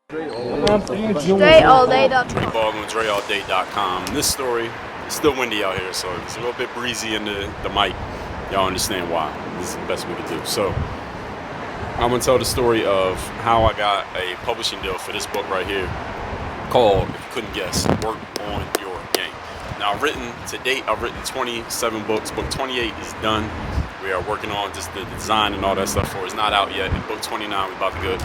DreAllDay.com. Dre Baldwin, DreAllDay.com. This story is still windy out here, so it's a little bit breezy in the mic. Y'all understand why. This is the best we can do. So I'm gonna tell the story of how I got a publishing deal for this book right here called, if you couldn't guess, Work on Your Game. Now, to date, I've written 27 books. Book 28 is done. We are working on just the design and all that stuff for it. It's not out yet. In book 29, we're about to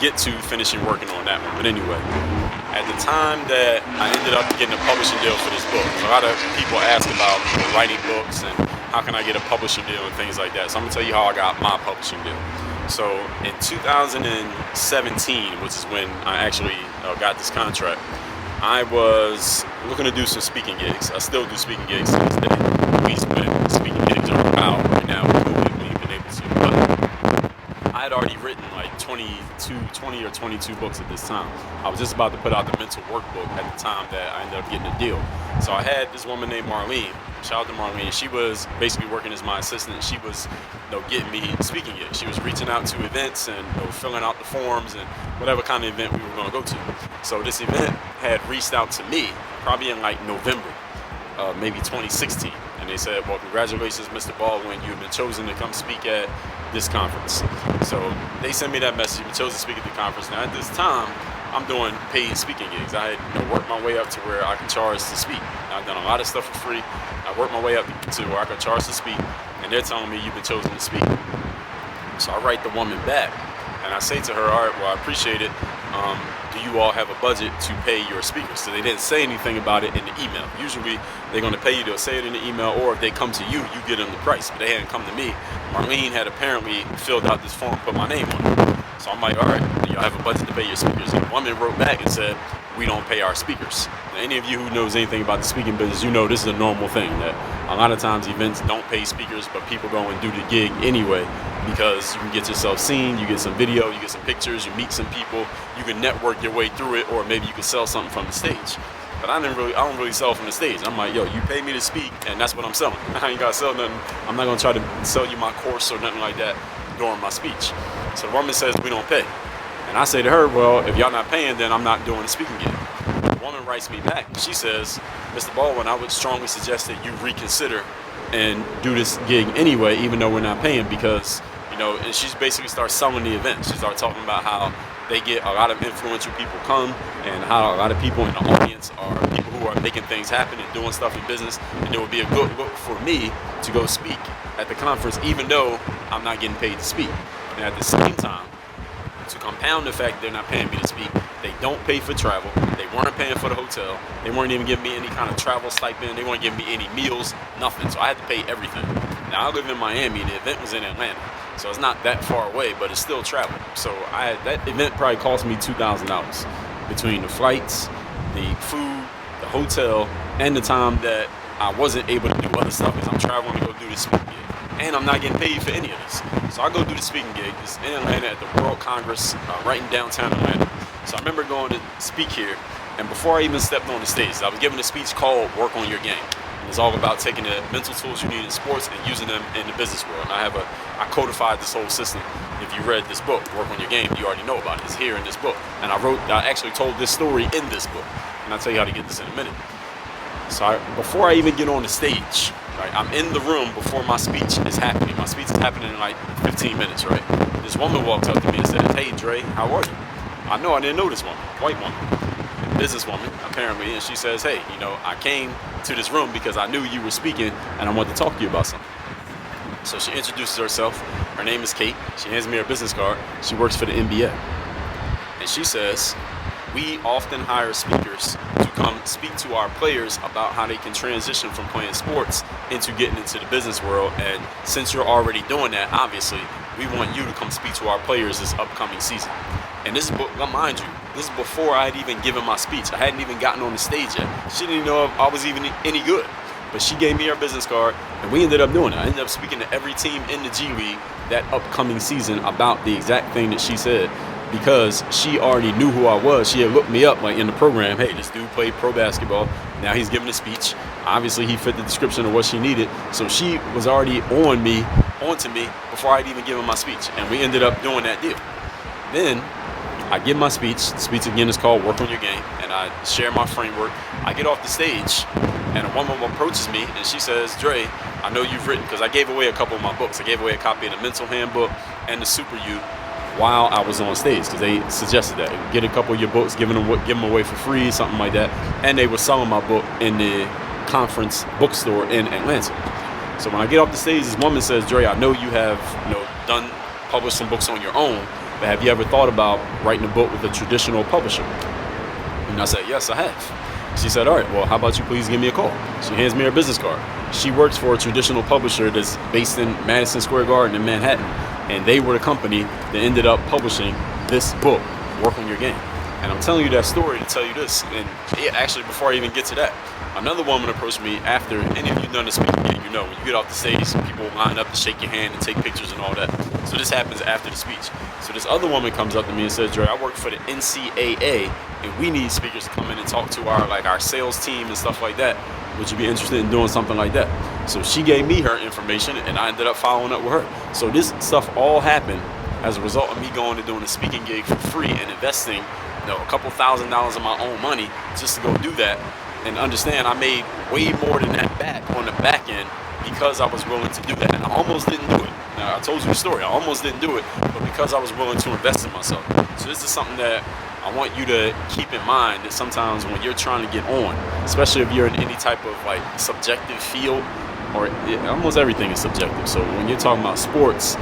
get to finishing working on that one. But anyway, at the time that I ended up getting a publishing deal for this book, a lot of people ask about writing books and how can I get a publishing deal and things like that. So I'm gonna tell you how I got my publishing deal. So in 2017, which is when I actually got this contract, I was looking to do some speaking gigs. I still do speaking gigs to this day. We when speaking gigs are out right now, we've been able to. But I had already written like 20 or 22 books at this time. I was just about to put out the mental workbook at the time that I ended up getting a deal. So I had this woman named Marlene. Shout out to Marlene. She was basically working as my assistant. She was, getting me speaking gigs. She was reaching out to events and filling out the forms and whatever kind of event we were going to go to. So this event had reached out to me probably in like November, maybe 2016. And they said, well, congratulations, Mr. Baldwin. You've been chosen to come speak at this conference. So they sent me that message. You've been chosen to speak at the conference. Now, at this time, I'm doing paid speaking gigs. I had worked my way up to where I could charge to speak. I've done a lot of stuff for free. I worked my way up to where I could charge to speak. And they're telling me you've been chosen to speak. So I write the woman back. And I say to her, all right, well, I appreciate it. Do you all have a budget to pay your speakers? So they didn't say anything about it in the email. Usually they're going to pay you, they'll say it in the email, or if they come to you, you get them the price. But they hadn't come to me. Marlene had apparently filled out this form, put my name on it. So I'm like, all right, do y'all have a budget to pay your speakers? And the woman wrote back and said, we don't pay our speakers. Now, any of you who knows anything about the speaking business, you know this is a normal thing, that a lot of times events don't pay speakers, but people go and do the gig anyway because you can get yourself seen, you get some video, you get some pictures, you meet some people, you can network your way through it, or maybe you can sell something from the stage. But I don't really sell from the stage. I'm like, yo, you pay me to speak, and that's what I'm selling. I ain't gotta sell nothing. I'm not gonna try to sell you my course or nothing like that during my speech. So the woman says we don't pay. And I say to her, well, if y'all not paying, then I'm not doing the speaking gig. The woman writes me back. She says, Mr. Baldwin, I would strongly suggest that you reconsider and do this gig anyway, even though we're not paying, because, and she basically starts selling the event. She starts talking about how they get a lot of influential people come and how a lot of people in the audience are people who are making things happen and doing stuff in business. And it would be a good look for me to go speak at the conference, even though I'm not getting paid to speak. And at the same time, to compound the fact they're not paying me to speak, they don't pay for travel. They weren't paying for the hotel. They weren't even giving me any kind of travel stipend. They weren't giving me any meals, nothing. So I had to pay everything. Now I live in Miami. The event was in Atlanta, so it's not that far away, but it's still travel. So that event probably cost me $2,000 between the flights, the food, the hotel, and the time that I wasn't able to do other stuff because I'm traveling to go do this speaking gig. And I'm not getting paid for any of this. So I go do the speaking gig. It's in Atlanta at the World Congress, right in downtown Atlanta. So I remember going to speak here, and before I even stepped on the stage, I was giving a speech called Work on Your Game. And it's all about taking the mental tools you need in sports and using them in the business world. And I codified this whole system. If you read this book, Work on Your Game, you already know about it. It's here in this book. And I actually told this story in this book. And I'll tell you how to get this in a minute. So before I even get on the stage, right, I'm in the room before my speech is happening. My speech is happening in like 15 minutes, right? This woman walks up to me and says, hey, Dre, how are you? I didn't know this woman, white woman, businesswoman, apparently. And she says, hey, I came to this room because I knew you were speaking and I wanted to talk to you about something. So she introduces herself. Her name is Kate. She hands me her business card. She works for the NBA. And she says, we often hire speakers to come speak to our players about how they can transition from playing sports into getting into the business world. And since you're already doing that, obviously, we want you to come speak to our players this upcoming season. And this is, mind you, this is before I had even given my speech. I hadn't even gotten on the stage yet. She didn't even know if I was even any good. But she gave me her business card, and we ended up doing it. I ended up speaking to every team in the G League that upcoming season about the exact thing that she said, because she already knew who I was. She had looked me up like in the program. Hey, this dude played pro basketball. Now he's giving a speech. Obviously, he fit the description of what she needed. So she was already onto me before I'd even given my speech. And we ended up doing that deal. Then I give my speech. The speech again is called Work on Your Game, and I share my framework. I get off the stage, and a woman approaches me, and she says, Dre, I know you've written, because I gave away a couple of my books. I gave away a copy of the Mental Handbook and the Super You while I was on stage, because they suggested that. Get a couple of your books, give them away for free, something like that. And they were selling my book in the conference bookstore in Atlanta. So when I get off the stage, this woman says, Dre, I know you have published some books on your own, but have you ever thought about writing a book with a traditional publisher? And I said, yes, I have. She said, all right, well, how about you please give me a call? She hands me her business card. She works for a traditional publisher that's based in Madison Square Garden in Manhattan, and they were the company that ended up publishing this book, Work on Your Game. And I'm telling you that story to tell you this, and actually before I even get to that, another woman approached me after. Any of you done the speaking gig, you know, when you get off the stage, people line up to shake your hand and take pictures and all that. So this happens after the speech. So this other woman comes up to me and says, Dre, I work for the NCAA, and we need speakers to come in and talk to our sales team and stuff like that. Would you be interested in doing something like that? So she gave me her information, and I ended up following up with her. So this stuff all happened as a result of me going and doing a speaking gig for free and investing a couple $1,000s of my own money just to go do that. And understand, I made way more than that back on the back end because I was willing to do that. And I almost didn't do it. Now, I told you the story. I almost didn't do it, but because I was willing to invest in myself. So this is something that I want you to keep in mind, that sometimes when you're trying to get on, especially if you're in any type of subjective field, or almost everything is subjective. So when you're talking about sports,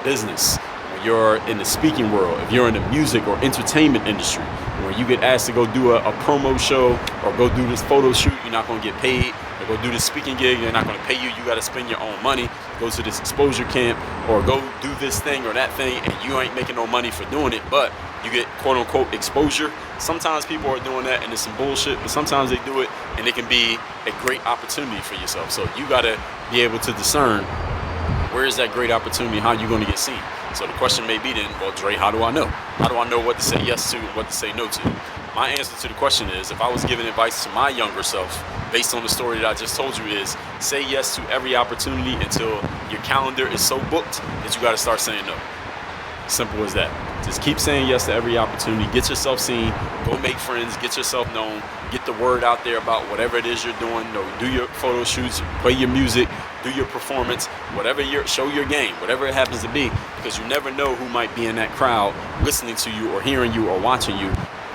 business, when you're in the speaking world, if you're in the music or entertainment industry, where you get asked to go do a promo show or go do this photo shoot, you're not going to get paid. Or go do this speaking gig, they're not going to pay you. You got to spend your own money. Go to this exposure camp or go do this thing or that thing, and you ain't making no money for doing it, but you get quote unquote exposure. Sometimes people are doing that and it's some bullshit, but sometimes they do it and it can be a great opportunity for yourself. So you got to be able to discern where is that great opportunity, how you going to get seen. So the question may be then, well, Dre, how do I know? How do I know what to say yes to and what to say no to? My answer to the question is, if I was giving advice to my younger self, based on the story that I just told you, is say yes to every opportunity until your calendar is so booked that you got to start saying no. Simple as that. Just keep saying yes to every opportunity. Get yourself seen. Go make friends. Get yourself known. Get the word out there about whatever it is you're doing. Do your photo shoots. Play your music. Do your performance. Show your game. Whatever it happens to be. Because you never know who might be in that crowd listening to you or hearing you or watching you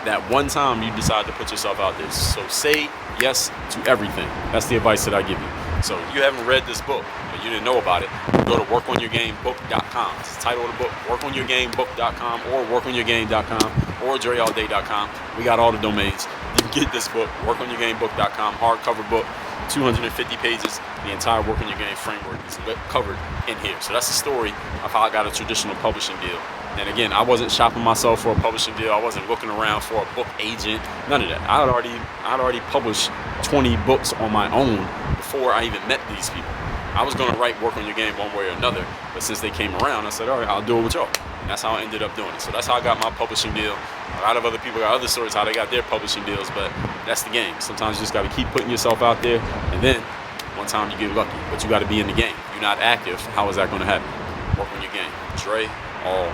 that one time you decide to put yourself out there. So say yes to everything. That's the advice that I give you. So if you haven't read this book, or you didn't know about it, go to workonyourgamebook.com. It's the title of the book, workonyourgamebook.com or workonyourgame.com or dreallday.com. We got all the domains. You can get this book, workonyourgamebook.com, hardcover book, 250 pages. The entire Work on Your Game framework is covered in here. So that's the story of how I got a traditional publishing deal. And again, I wasn't shopping myself for a publishing deal. I wasn't looking around for a book agent. None of that. I'd already published 20 books on my own before I even met these people. I was going to write Work on Your Game one way or another, but since they came around, I said, all right, I'll do it with y'all. And that's how I ended up doing it. So that's how I got my publishing deal. A lot of other people got other stories how they got their publishing deals, but that's the game. Sometimes you just got to keep putting yourself out there, and then one time you get lucky, but you got to be in the game. You're not active. How is that going to happen? Work on your game. Dre, all